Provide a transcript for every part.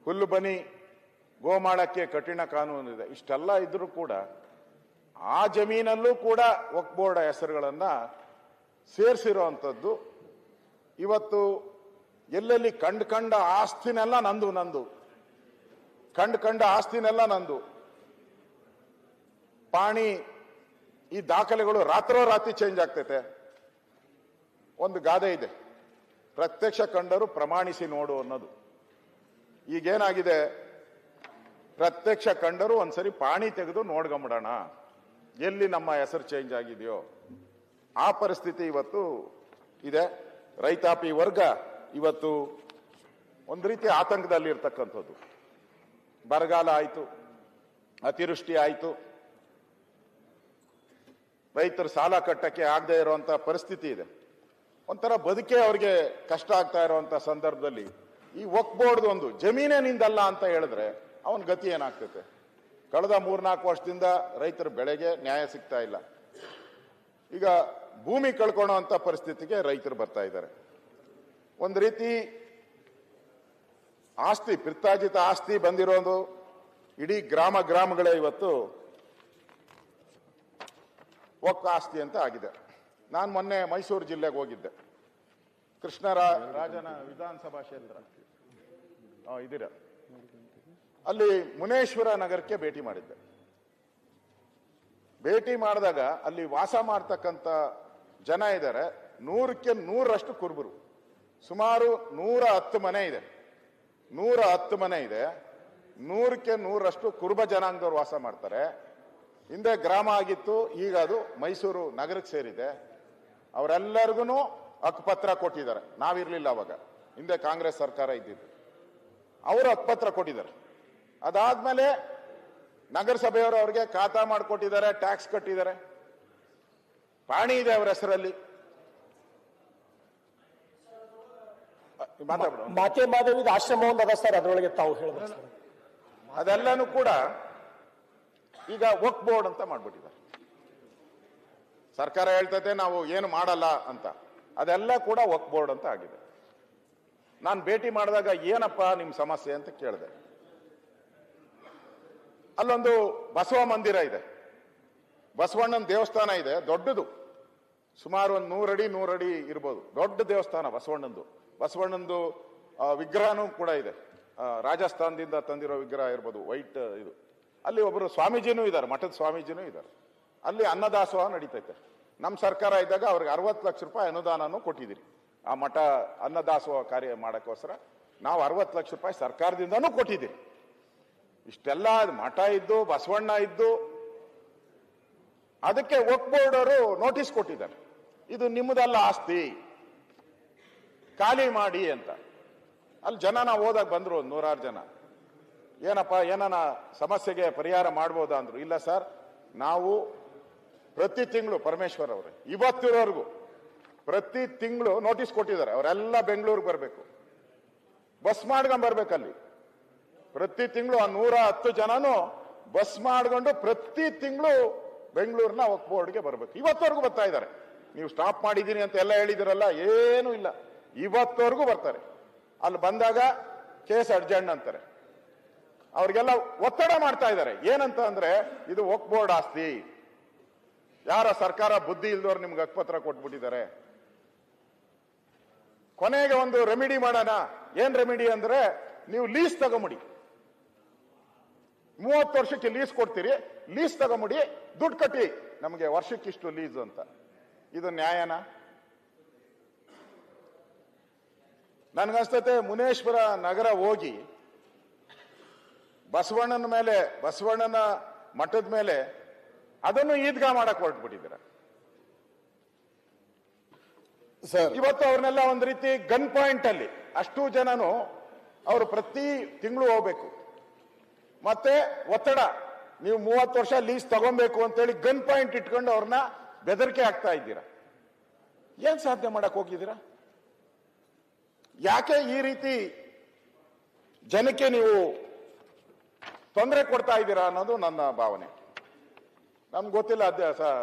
ಹುಲ್ಲು ಬನಿ ಗೋಮಾಳಕ್ಕೆ ಕಠಿಣ ಕಾನೂನು ಇದೆ. ಇಷ್ಟೆಲ್ಲ ಇದ್ರೂ ಕೂಡ ಆ ಜಮೀನಲ್ಲೂ ಕೂಡ ವಕ್ಫ್ ಬೋರ್ಡ್ ಹೆಸರುಗಳನ್ನ ಸೇರಿಸಿರುವಂಥದ್ದು. ಇವತ್ತು ಎಲ್ಲೆಲ್ಲಿ ಕಂಡ ಆಸ್ತಿನೆಲ್ಲ ನಂದು ಕಂಡ ಆಸ್ತಿನೆಲ್ಲ ನಂದು ಪಾಣಿ. ಈ ದಾಖಲೆಗಳು ರಾತ್ರೋರಾತ್ರಿ ಚೇಂಜ್ ಆಗ್ತೈತೆ. ಒಂದು ಗಾದೆ ಇದೆ, ಪ್ರತ್ಯಕ್ಷ ಕಂಡರು ಪ್ರಮಾಣಿಸಿ ನೋಡು ಅನ್ನೋದು. ಈಗೇನಾಗಿದೆ, ಪ್ರತ್ಯಕ್ಷ ಕಂಡರು ಒಂದ್ಸರಿ ಪಾಣಿ ತೆಗೆದು ನೋಡ್ಕೊಂಬಿಡೋಣ ಎಲ್ಲಿ ನಮ್ಮ ಹೆಸರು ಚೇಂಜ್ ಆಗಿದೆಯೋ. ಆ ಪರಿಸ್ಥಿತಿ ಇವತ್ತು ಇದೆ. ರೈತಾಪಿ ವರ್ಗ ಇವತ್ತು ಒಂದು ರೀತಿ ಆತಂಕದಲ್ಲಿ ಇರ್ತಕ್ಕಂಥದ್ದು. ಬರಗಾಲ ಆಯಿತು, ಅತಿವೃಷ್ಟಿ ಆಯಿತು, ರೈತರು ಸಾಲ ಕಟ್ಟಕ್ಕೆ ಆಗದೆ ಇರುವಂತ ಪರಿಸ್ಥಿತಿ ಇದೆ. ಒಂಥರ ಬದುಕೆ ಅವ್ರಿಗೆ ಕಷ್ಟ ಆಗ್ತಾ ಇರುವಂತ ಸಂದರ್ಭದಲ್ಲಿ ಈ ವಕ್ಫ್ ಬೋರ್ಡ್ ಒಂದು ಜಮೀನೇ ನಿಂದಲ್ಲ ಅಂತ ಹೇಳಿದ್ರೆ ಅವನ ಗತಿ ಏನಾಗ್ತೈತೆ? ಕಳೆದ 3-4 ವರ್ಷದಿಂದ ರೈತರ ಬೆಳೆಗೆ ನ್ಯಾಯ ಸಿಗ್ತಾ ಇಲ್ಲ. ಈಗ ಭೂಮಿ ಕಳ್ಕೊಳ್ಳೋ ಅಂತ ಪರಿಸ್ಥಿತಿಗೆ ರೈತರು ಬರ್ತಾ ಇದ್ದಾರೆ. ಒಂದು ರೀತಿ ಆಸ್ತಿ, ಪಿತ್ರಾರ್ಜಿತ ಆಸ್ತಿ ಬಂದಿರೋದು ಇಡೀ ಗ್ರಾಮಗಳೇ ಇವತ್ತು ವಕ್ಫ್ ಆಸ್ತಿ ಅಂತ ಆಗಿದೆ. ನಾನು ಮೊನ್ನೆ ಮೈಸೂರು ಜಿಲ್ಲೆಗೆ ಹೋಗಿದ್ದೆ. ಕೃಷ್ಣರಾಜನ ವಿಧಾನಸಭಾ ಕ್ಷೇತ್ರ ಇದೀರ, ಅಲ್ಲಿ ಮುನೇಶ್ವರ ನಗರಕ್ಕೆ ಭೇಟಿ ಮಾಡಿದ್ದೆ. ಭೇಟಿ ಮಾಡಿದಾಗ ಅಲ್ಲಿ ವಾಸ ಮಾಡ್ತಕ್ಕಂಥ ಜನ ಇದ್ದಾರೆ 100ಕ್ಕೆ 100ರಷ್ಟು ಕುರುಬರು. ಸುಮಾರು 110 ಮನೆ ಇದೆ. 110 ಮನೆ ಇದೆ. 100ಕ್ಕೆ 100ರಷ್ಟು ಕುರುಬ ಜನಾಂಗದವ್ರು ವಾಸ ಮಾಡ್ತಾರೆ. ಹಿಂದೆ ಗ್ರಾಮ ಆಗಿತ್ತು, ಈಗ ಅದು ಮೈಸೂರು ನಗರಕ್ಕೆ ಸೇರಿದೆ. ಅವರೆಲ್ಲರಿಗೂ ಹಕ್ಕುಪತ್ರ ಕೊಟ್ಟಿದ್ದಾರೆ. ನಾವಿರ್ಲಿಲ್ಲ ಅವಾಗ, ಹಿಂದೆ ಕಾಂಗ್ರೆಸ್ ಸರ್ಕಾರ ಇದ್ದಿದ್ದು. ಅವರು ಹಕ್ಕುಪತ್ರ ಕೊಟ್ಟಿದ್ದಾರೆ. ಅದಾದ್ಮೇಲೆ ನಗರಸಭೆಯವರು ಅವ್ರಿಗೆ ಖಾತಾ ಮಾಡಿಕೊಟ್ಟಿದ್ದಾರೆ, ಟ್ಯಾಕ್ಸ್ ಕಟ್ಟಿದ್ದಾರೆ, ಪಾಣಿ ಇದೆ ಅವರ ಹೆಸರಲ್ಲಿ. ಮಾತೆ ಮಾಧವಿದ ಆಶ್ರಮ ಒಂದು ಅದ ಸರ್, ಅದರೊಳಗೆ ತಾವು ಹೇಳಬೇಕು. ಅದೆಲ್ಲನೂ ಕೂಡ ಈಗ ವಕ್ಫ್ ಬೋರ್ಡ್ ಅಂತ ಮಾಡ್ಬಿಟ್ಟಿದ್ದಾರೆ. ಸರ್ಕಾರ ಹೇಳ್ತದೆ ನಾವು ಏನು ಮಾಡಲ್ಲ ಅಂತ, ಅದೆಲ್ಲ ಕೂಡ ವಕ್ಫ್ ಬೋರ್ಡ್ ಅಂತ ಆಗಿದೆ. ನಾನು ಭೇಟಿ ಮಾಡಿದಾಗ ಏನಪ್ಪ ನಿಮ್ಮ ಸಮಸ್ಯೆ ಅಂತ ಕೇಳಿದೆ. ಅಲ್ಲೊಂದು ಬಸವ ಮಂದಿರ ಇದೆ, ಬಸವಣ್ಣನ ದೇವಸ್ಥಾನ ಇದೆ, ದೊಡ್ಡದು, ಸುಮಾರು ಒಂದು 100 ಅಡಿ ಇರ್ಬೋದು. ದೊಡ್ಡ ದೇವಸ್ಥಾನ ಬಸವಣ್ಣಂದು ವಿಗ್ರಹನೂ ಕೂಡ ಇದೆ. ರಾಜಸ್ಥಾನದಿಂದ ತಂದಿರೋ ವಿಗ್ರಹ ಇರ್ಬೋದು, ವೈಟ್ ಇದು. ಅಲ್ಲಿ ಒಬ್ಬರು ಸ್ವಾಮೀಜಿನೂ ಇದ್ದಾರೆ, ಮಠದ ಸ್ವಾಮೀಜಿನೂ ಇದ್ದಾರೆ. ಅಲ್ಲಿ ಅನ್ನದಾಸೋಹ ನಡೀತೈತೆ. ನಮ್ಮ ಸರ್ಕಾರ ಇದ್ದಾಗ ಅವ್ರಿಗೆ 60 ಲಕ್ಷ ರೂಪಾಯಿ ಅನುದಾನನೂ ಕೊಟ್ಟಿದ್ದೀರಿ. ಆ ಮಠ ಅನ್ನದಾಸೋಹ ಕಾರ್ಯ ಮಾಡೋಕ್ಕೋಸ್ಕರ ನಾವು 60 ಲಕ್ಷ ರೂಪಾಯಿ ಸರ್ಕಾರದಿಂದನೂ ಕೊಟ್ಟಿದ್ದೀರಿ. ಇಷ್ಟೆಲ್ಲ ಮಠ ಇದ್ದು, ಬಸವಣ್ಣ ಇದ್ದು, ಅದಕ್ಕೆ ವಕ್ಫ್ ಬೋರ್ಡ್ ಅವರು ನೋಟಿಸ್ ಕೊಟ್ಟಿದ್ದಾರೆ, ಇದು ನಿಮ್ಮದಲ್ಲ ಆಸ್ತಿ, ಖಾಲಿ ಮಾಡಿ ಅಂತ. ಅಲ್ಲಿ ಜನ ನಾವು ಹೋದಾಗ ಬಂದ್ರು 100 ಜನ. ಏನಪ್ಪ ಏನನ ಸಮಸ್ಯೆಗೆ ಪರಿಹಾರ ಮಾಡ್ಬೋದಾ ಅಂದ್ರು. ಇಲ್ಲ ಸರ್, ನಾವು ಪ್ರತಿ ತಿಂಗಳು, ಪರಮೇಶ್ವರ್ ಅವರೇ ಇವತ್ತಿರೋರ್ಗು ಪ್ರತಿ ತಿಂಗಳು ನೋಟಿಸ್ ಕೊಟ್ಟಿದ್ದಾರೆ. ಅವರೆಲ್ಲ ಬೆಂಗಳೂರಿಗೆ ಬರಬೇಕು, ಬಸ್ ಮಾಡ್ಕೊಂಡ್ ಬರ್ಬೇಕಲ್ಲಿ. ಪ್ರತಿ ತಿಂಗಳು ಆ 110 ಜನನು ಬಸ್ ಮಾಡ್ಕೊಂಡು ಪ್ರತಿ ತಿಂಗಳು ಬೆಂಗಳೂರಿನ ವಕ್ಫ್ ಬೋರ್ಡ್ಗೆ ಬರಬೇಕು. ಇವತ್ತವರೆಗೂ ಬರ್ತಾ ಇದ್ದಾರೆ. ನೀವು ಸ್ಟಾಪ್ ಮಾಡಿದೀನಿ ಅಂತ ಎಲ್ಲ ಹೇಳಿದಿರಲ್ಲ, ಏನೂ ಇಲ್ಲ, ಇವತ್ತವರೆಗೂ ಬರ್ತಾರೆ. ಅಲ್ಲಿ ಬಂದಾಗ ಕೇಸ್ ಅರ್ಜೆಂಟ್ ಅಂತಾರೆ. ಅವ್ರಿಗೆಲ್ಲ ಒತ್ತಡ ಮಾಡ್ತಾ ಇದ್ದಾರೆ. ಏನಂತ ಅಂದ್ರೆ ಇದು ವಕ್ಫ್ ಬೋರ್ಡ್ ಆಸ್ತಿ, ಯಾರ ಸರ್ಕಾರ ಬುದ್ಧಿ ಇಲ್ದವ್ರು ನಿಮ್ಗೆ ಹಕ್ಕುಪತ್ರ ಕೊಟ್ಬಿಟ್ಟಿದ್ದಾರೆ. ಕೊನೆಗೆ ಒಂದು ರೆಮಿಡಿ ಮಾಡೋಣ. ಏನ್ ರೆಮಿಡಿ ಅಂದ್ರೆ ನೀವು ಲೀಸ್ ತಗೊಂಬಿಡಿ, 30 ವರ್ಷಕ್ಕೆ ಲೀಸ್ ಕೊಡ್ತೀರಿ, ಲೀಸ್ ತಗೊಂಬಿಡಿ, ದುಡ್ಡು ಕಟ್ಟಿ ನಮಗೆ ವರ್ಷಕ್ಕಿಷ್ಟು ಲೀಸ್ ಅಂತ. ಇದು ನ್ಯಾಯನಾ? ನನ್ಗನ್ಸ್ತತೆ ಮುನೇಶ್ವರ ನಗರ ಹೋಗಿ ಬಸವಣ್ಣನ ಮೇಲೆ, ಬಸವಣ್ಣನ ಮಠದ ಮೇಲೆ ಅದನ್ನು ಈದ್ಗಾ ಮಾಡಕ್ ಹೊರಟ್ಬಿಟ್ಟಿದ್ದೀರ ಸರ್. ಇವತ್ತು ಅವ್ರನ್ನೆಲ್ಲ ಒಂದು ರೀತಿ ಗನ್ ಪಾಯಿಂಟ್ ಅಲ್ಲಿ ಅಷ್ಟು ಜನನು ಅವರು ಪ್ರತಿ ತಿಂಗಳು ಹೋಗ್ಬೇಕು. ಮತ್ತೆ ಒತ್ತಡ, ನೀವು 30 ವರ್ಷ ಲೀಸ್ ತಗೊಬೇಕು ಅಂತೇಳಿ ಗನ್ ಪಾಯಿಂಟ್ ಇಟ್ಕೊಂಡು ಅವ್ರನ್ನ ಬೆದರಿಕೆ ಆಗ್ತಾ ಇದ್ದೀರಾ. ಏನ್ ಸಾಧನೆ ಮಾಡಕ್ ಹೋಗಿದ್ದೀರಾ? ಯಾಕೆ ಈ ರೀತಿ ಜನಕ್ಕೆ ನೀವು ತೊಂದರೆ ಕೊಡ್ತಾ ಇದ್ದೀರಾ ಅನ್ನೋದು ನನ್ನ ಭಾವನೆ. ನಮ್ಗೆ ಗೊತ್ತಿಲ್ಲ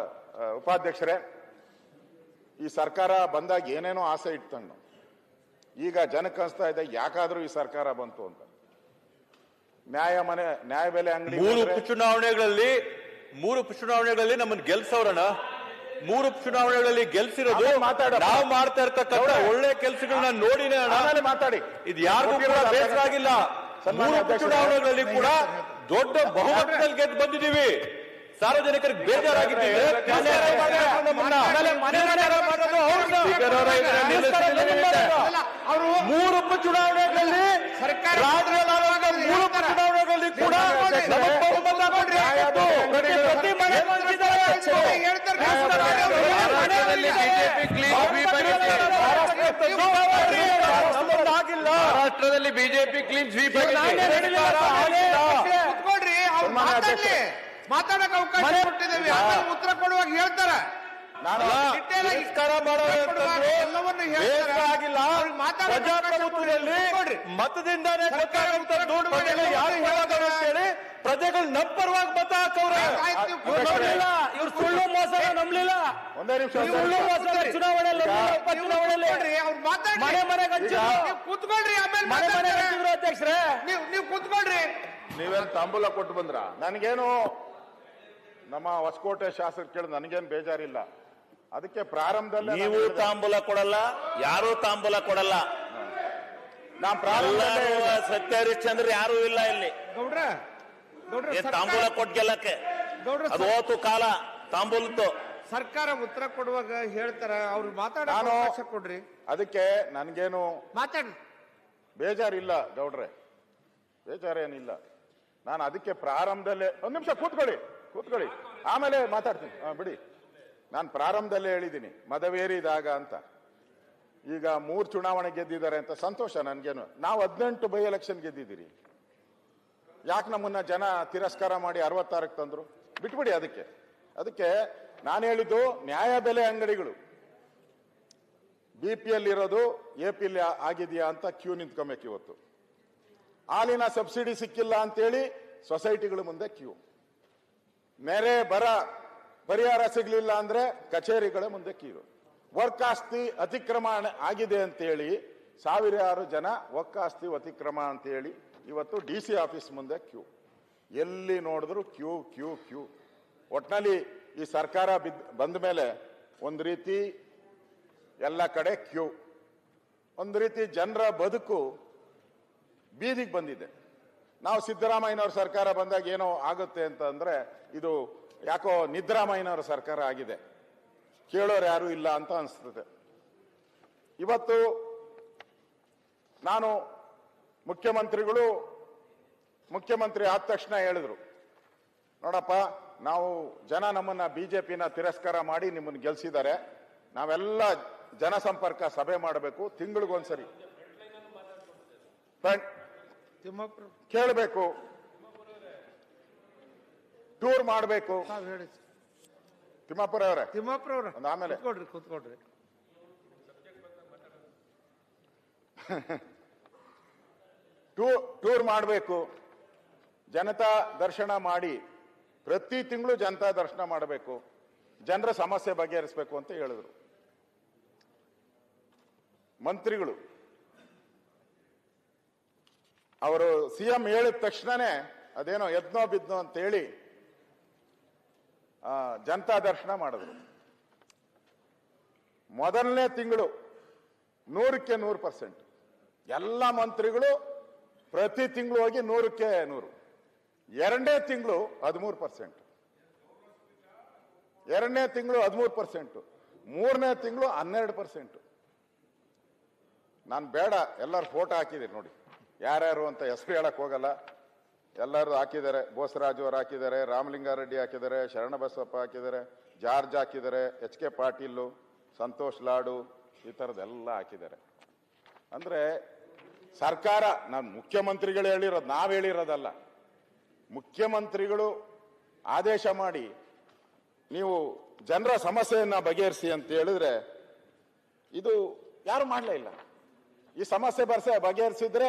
ಉಪಾಧ್ಯಕ್ಷರೇ, ಈ ಸರ್ಕಾರ ಬಂದಾಗ ಏನೇನೋ ಆಸೆ ಇಟ್ಕೊಂಡು ಈಗ ಜನಕ್ಕೆ ಅನಿಸ್ತಾ ಇದೆ ಯಾಕಾದ್ರೂ ಈ ಸರ್ಕಾರ ಬಂತು ಅಂತ. ನ್ಯಾಯಬೆಲೆ ಅಂಗಡಿ ಮೂರು ಉಪಚುನಾವಣೆಗಳಲ್ಲಿ ನಮ್ಮನ್ನು ಗೆಲ್ಸವ್ರಣ್ಣ. 3 ಉಪಚುನಾವಣೆಗಳಲ್ಲಿ ಗೆಲ್ಸಿರೋದು ನಾವು ಮಾಡ್ತಾ ಇರ್ತಕ್ಕಂಥ ಒಳ್ಳೆ ಕೆಲಸಗಳನ್ನ ನೋಡಿನೇ ಅಣ್ಣ. ಮಾತಾಡಿ. ಇದು ಯಾರಿಗೂ ಕೂಡ ಬೇಸರ ಆಗಿಲ್ಲ. 3 ಉಪಚುನಾವಣೆಗಳಲ್ಲಿ ಕೂಡ ದೊಡ್ಡ ಬಹುಮತದಲ್ಲಿ ಗೆದ್ದು ಬಂದಿದ್ದೀವಿ. ಸಾರ್ವಜನಿಕರಿಗೆ ಬೇಜಾರಾಗಿದ್ದೀವಿ. ಮೂರು ಉಪಚುನಾವಣೆಗಳಲ್ಲಿ ಕೂಡ ಪ್ರತಿ ಮನೆ ಮಹಾರಾಷ್ಟ್ರದಲ್ಲಿ ಬಿಜೆಪಿ ಕ್ಲೀನ್ ಸ್ವೀಪ್ ಮಾತಾಡಕ್ಕೆ ಅವಕಾಶ ಕೊಟ್ಟಿದ್ದೇವೆ. ಉತ್ತರ ಕೊಡುವಾಗ ಹೇಳ್ತಾರೆ. ಪ್ರಜಾಪ್ರಭುತ್ವದಲ್ಲಿ ಮತದಿಂದಾನೇ ಪ್ರಜೆಗಳು ನಮ್ಮ ಪರವಾಗಿ ಮತ ಹಾಕವ್ರೆ. ಇವ್ರು ಸುಳ್ಳು ಮೋಸ ನಂಬಲಿಲ್ಲ. ಒಂದೇ ನಿಮಿಷ ಚುನಾವಣೆಯಲ್ಲಿ ಮನೆ ಮನೆಗೆ ಕೂತ್ಕೊಳ್ರಿ. ಆಮೇಲೆ ಅಧ್ಯಕ್ಷರೇ ನೀವು ಕೂತ್ಕೊಳ್ರಿ. ನೀವೇನು ತಾಂಬೂಲ ಕೊಟ್ಟು ಬಂದ್ರ? ನನಗೇನು ನಮ್ಮ ಹೊಸಕೋಟೆ ಶಾಸಕ ಕೇಳಿದ ನನಗೇನು ಬೇಜಾರಿಲ್ಲ. ಅದಕ್ಕೆ ಪ್ರಾರಂಭದಲ್ಲಿ ನೀವು ತಾಂಬೂಲ ಕೊಡಲ್ಲ, ಯಾರು ತಾಂಬೂಲ ಕೊಡಲ್ಲ. ನಾವು ಪ್ರಾರಂಭದಲ್ಲಿ ಸತ್ಯ ಹರಿಶ್ಚಂದ್ರ ಯಾರು ಇಲ್ಲ ಇಲ್ಲಿ. ತಾಂಬೂಲ ಕೊಟ್ಟು ಗೆಲ್ಲಕ್ಕೆ ಅದು ಹೋತು ಕಾಲ ತಾಂಬೂಲದ್ದು. ಸರ್ಕಾರ ಉತ್ತರ ಕೊಡುವಾಗ ಹೇಳ್ತಾರ, ಅವ್ರು ಮಾತಾಡೋ ಅವಕಾಶ ಕೊಡ್ರಿ. ಅದಕ್ಕೆ ನನಗೇನು ಮಾತಾಡಿ. ಬೇಜಾರಿಲ್ಲ ಗೌಡ್ರೆ, ಬೇಜಾರೇನಿಲ್ಲ. ನಾನು ಅದಕ್ಕೆ ಪ್ರಾರಂಭದಲ್ಲೇ ಒಂದು ನಿಮಿಷ ಕೂತ್ಕೊಳ್ಳಿ, ಆಮೇಲೆ ಮಾತಾಡ್ತೀನಿ. ಬಿಡಿ, ನಾನು ಪ್ರಾರಂಭದಲ್ಲೇ ಹೇಳಿದ್ದೀನಿ ಮತವೇರಿದಾಗ ಅಂತ. ಈಗ 3 ಚುನಾವಣೆ ಗೆದ್ದಿದ್ದಾರೆ ಅಂತ ಸಂತೋಷ ನನಗೇನು. ನಾವು 18 ಬೈ ಎಲೆಕ್ಷನ್ ಗೆದ್ದಿದ್ದೀರಿ. ಯಾಕೆ ನಮ್ಮನ್ನ ಜನ ತಿರಸ್ಕಾರ ಮಾಡಿ 66ಕ್ಕೆ ತಂದ್ರು? ಬಿಟ್ಬಿಡಿ. ಅದಕ್ಕೆ ನಾನು ಹೇಳಿದ್ದು ನ್ಯಾಯಬೆಲೆ ಅಂಗಡಿಗಳು BPL ಇರೋದು APL ಆಗಿದೆಯಾ ಅಂತ ಕ್ಯೂ ನಿಂತ್ಕೊಬೇಕು. ಇವತ್ತು ಹಾಲಿನ ಸಬ್ಸಿಡಿ ಸಿಕ್ಕಿಲ್ಲ ಅಂತೇಳಿ ಸೊಸೈಟಿಗಳ ಮುಂದೆ ಕ್ಯೂ, ನೆರೆ ಬರ ಪರಿಹಾರ ಸಿಗ್ಲಿಲ್ಲ ಅಂದ್ರೆ ಕಚೇರಿಗಳ ಮುಂದೆ ಕ್ಯೂ, ವರ್ಕ್ ಆಸ್ತಿ ಅತಿಕ್ರಮಣ ಆಗಿದೆ ಅಂತೇಳಿ ಸಾವಿರಾರು ಜನ ಒಕ್ಕಾಸ್ತಿ ಅತಿಕ್ರಮ ಅಂತೇಳಿ ಇವತ್ತು DC ಆಫೀಸ್ ಮುಂದೆ ಕ್ಯೂ. ಎಲ್ಲಿ ನೋಡಿದ್ರು ಕ್ಯೂ ಕ್ಯೂ ಕ್ಯೂ. ಒಟ್ನಲ್ಲಿ ಈ ಸರ್ಕಾರ ಬಂದ ಮೇಲೆ ಒಂದು ರೀತಿ ಎಲ್ಲ ಕಡೆ ಕ್ಯೂ, ಒಂದು ರೀತಿ ಜನರ ಬದುಕು ಬೀದಿಗೆ ಬಂದಿದೆ. ನಾವು ಸಿದ್ದರಾಮಯ್ಯನವ್ರ ಸರ್ಕಾರ ಬಂದಾಗ ಏನೋ ಆಗುತ್ತೆ ಅಂತ ಅಂದ್ರೆ ಇದು ಯಾಕೋ ನಿದ್ರಾಮಯ್ಯನವರ ಸರ್ಕಾರ ಆಗಿದೆ, ಕೇಳೋರು ಯಾರು ಇಲ್ಲ ಅಂತ ಅನಿಸ್ತದೆ. ಇವತ್ತು ನಾನು ಮುಖ್ಯಮಂತ್ರಿ ಆದ ತಕ್ಷಣ ಹೇಳಿದ್ರು, ನೋಡಪ್ಪ ನಾವು ಜನ ನಮ್ಮನ್ನ BJPನ ತಿರಸ್ಕಾರ ಮಾಡಿ ನಿಮ್ಮನ್ನು ಗೆಲ್ಸಿದ್ದಾರೆ, ನಾವೆಲ್ಲ ಜನಸಂಪರ್ಕ ಸಭೆ ಮಾಡಬೇಕು, ತಿಂಗಳಿಗೊಂದ್ಸರಿ ಕೇಳಬೇಕು, ಟೂರ್ ಮಾಡಬೇಕು. ತಿಮ್ಮಾಪುರ ಅವರೇ ಆಮೇಲೆ ಕೂತ್ಕೊಳ್ರಿ. ಟೂರ್ ಮಾಡಬೇಕು, ಜನತಾ ದರ್ಶನ ಮಾಡಿ, ಪ್ರತಿ ತಿಂಗಳು ಜನತಾ ದರ್ಶನ ಮಾಡಬೇಕು, ಜನರ ಸಮಸ್ಯೆ ಬಗೆಹರಿಸಬೇಕು ಅಂತ ಹೇಳಿದ್ರು ಮಂತ್ರಿಗಳು. ಅವರು CM ಹೇಳಿದ ತಕ್ಷಣನೇ ಅದೇನೋ ಎದ್ನೋ ಬಿದ್ನೋ ಅಂತ ಹೇಳಿ ಜನತಾ ದರ್ಶನ ಮಾಡಿದ್ರು. ಮೊದಲನೇ ತಿಂಗಳು 100ಕ್ಕೆ 100%. ಎಲ್ಲ ಮಂತ್ರಿಗಳು ಪ್ರತಿ ತಿಂಗಳು ಹೋಗಿ 100ಕ್ಕೆ 100. ಎರಡನೇ ತಿಂಗಳು 13%, ಎರಡನೇ ತಿಂಗಳು 13%, ಮೂರನೇ ತಿಂಗಳು 12%. ನಾನು ಬೇಡ, ಎಲ್ಲರೂ ಫೋಟೋ ಹಾಕಿದ್ದೀರಿ ನೋಡಿ, ಯಾರ್ಯಾರು ಅಂತ ಹೆಸರು ಹೇಳಕ್ ಹೋಗಲ್ಲ, ಎಲ್ಲರೂ ಹಾಕಿದ್ದಾರೆ. ಬೋಸರಾಜು ಅವರು ಹಾಕಿದ್ದಾರೆ, ರಾಮಲಿಂಗಾರೆಡ್ಡಿ ಹಾಕಿದ್ದಾರೆ, ಶರಣಬಸಪ್ಪ ಹಾಕಿದ್ದಾರೆ, ಜಾರ್ಜ್ ಹಾಕಿದ್ದಾರೆ, HK ಪಾಟೀಲ್, ಸಂತೋಷ್ ಲಾಡು, ಈ ಥರದ್ದೆಲ್ಲ ಹಾಕಿದ್ದಾರೆ. ಅಂದ್ರೆ ಸರ್ಕಾರ, ನಾನು ಮುಖ್ಯಮಂತ್ರಿಗಳು ಹೇಳಿರೋದು, ನಾವು ಹೇಳಿರೋದಲ್ಲ, ಮುಖ್ಯಮಂತ್ರಿಗಳು ಆದೇಶ ಮಾಡಿ ನೀವು ಜನರ ಸಮಸ್ಯೆಯನ್ನ ಬಗೆಹರಿಸಿ ಅಂತ ಹೇಳಿದ್ರೆ ಇದು ಯಾರು ಮಾಡಲೇ ಇಲ್ಲ. ಈ ಸಮಸ್ಯೆ ಬಗೆಹರಿಸಿದ್ರೆ